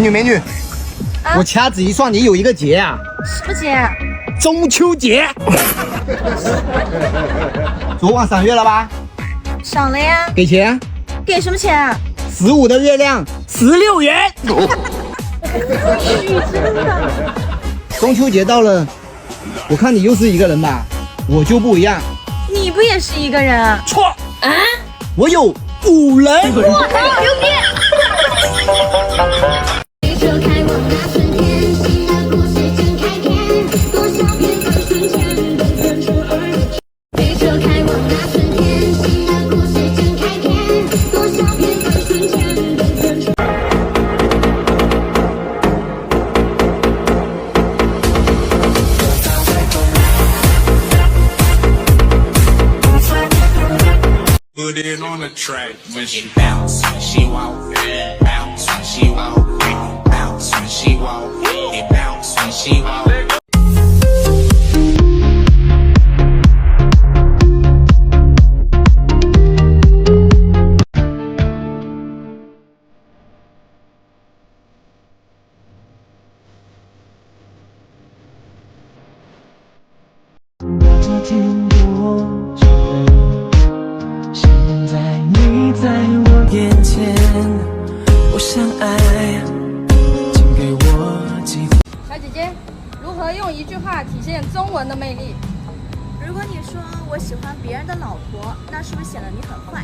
女，我掐指一算，你有一个节啊。什么节？中秋节。昨晚赏月了吧？赏了呀。给钱？给什么钱？15的月亮16元。真的。中秋节到了，我看你又是一个人吧，我就不一样。你不也是一个人啊？错啊，我有5人。我操，牛逼！Put it on the track when she bounce, when she walk, bounce when she walk, bounce when she walk, it bounce when she walk. 小姐姐，如何用一句话体现中文的魅力？如果你说我喜欢别人的老婆，那是不是显得你很坏？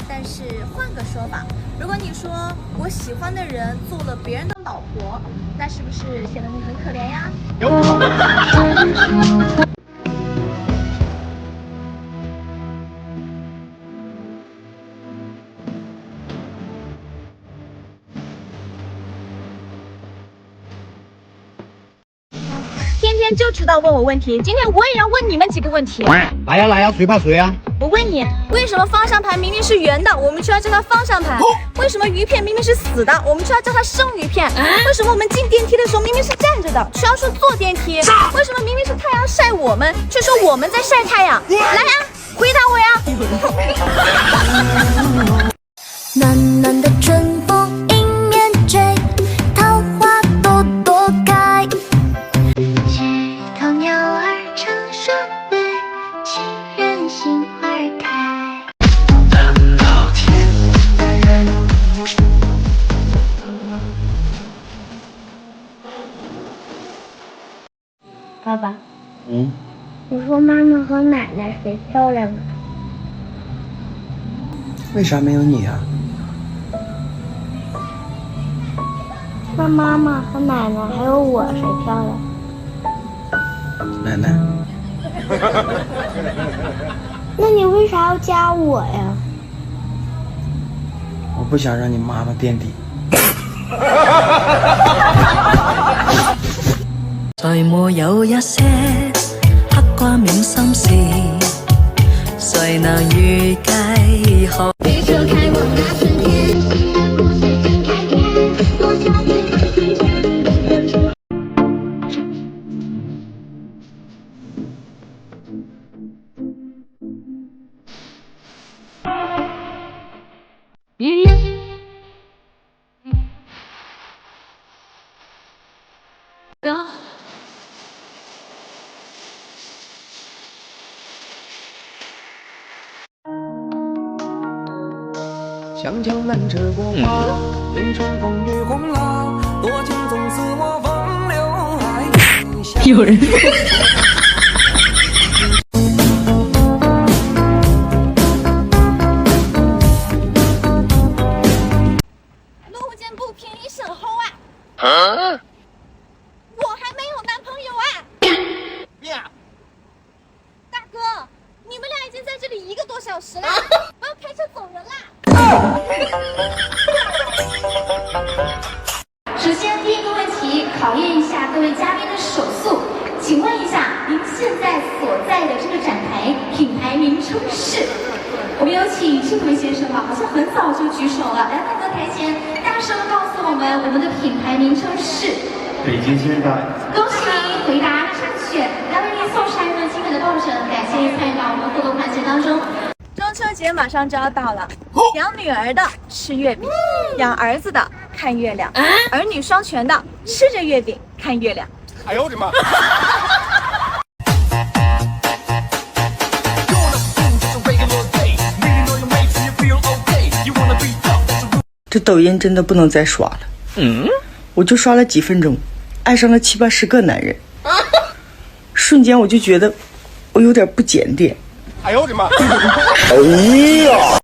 但是换个说法，如果你说我喜欢的人做了别人的老婆，那是不是显得你很可怜呀？天天就知道问我问题，今天我也要问你们几个问题。来呀，谁怕谁啊？我问你，为什么方向盘明明是圆的，我们却要叫它方向盘？为什么鱼片明明是死的，我们却要叫它生鱼片？为什么我们进电梯的时候明明是站着的，却要说坐电梯？为什么明明是太阳晒我们，却说我们在晒太阳？来呀，回答我呀！暖暖的春风迎面吹，桃花朵朵开。枝头鸟儿成双对，情人心花开。等到天的人。爸爸，你说妈妈和奶奶谁漂亮啊？为啥没有你啊？那妈妈和奶奶还有我谁漂亮？奶奶。那你为啥要加我呀？我不想让你妈妈垫底。在沒有一些刻掛銘心事，誰能預計何？你就開往那春天，新的故事正開篇，多少遍和瞬間的分出。湘江南车过华，云城风雨红了，多情总是我风流爱。有人。路见不平一声吼啊！我还没有男朋友啊！大哥，你们俩已经在这里1个多小时了，我要开车走人啦！首先，第一个问题考验一下各位嘉宾的手速，请问一下，您现在所在的这个展台品牌名称是？我们有请这位先生吧，好像很早就举手了，来到歌台前，大声告诉我们的品牌名称是北京现代。恭喜您回答正确，来为您送上一份精美的抱枕，感谢参与到我们互动环节当中。中秋节马上就要到了，养女儿的吃月饼，养儿子的看月亮，儿女双全的吃着月饼看月亮。哎呦我的妈！这抖音真的不能再刷了。我就刷了几分钟，爱上了7、80个男人，瞬间我就觉得我有点不检点。哎呦我的妈！哎呀！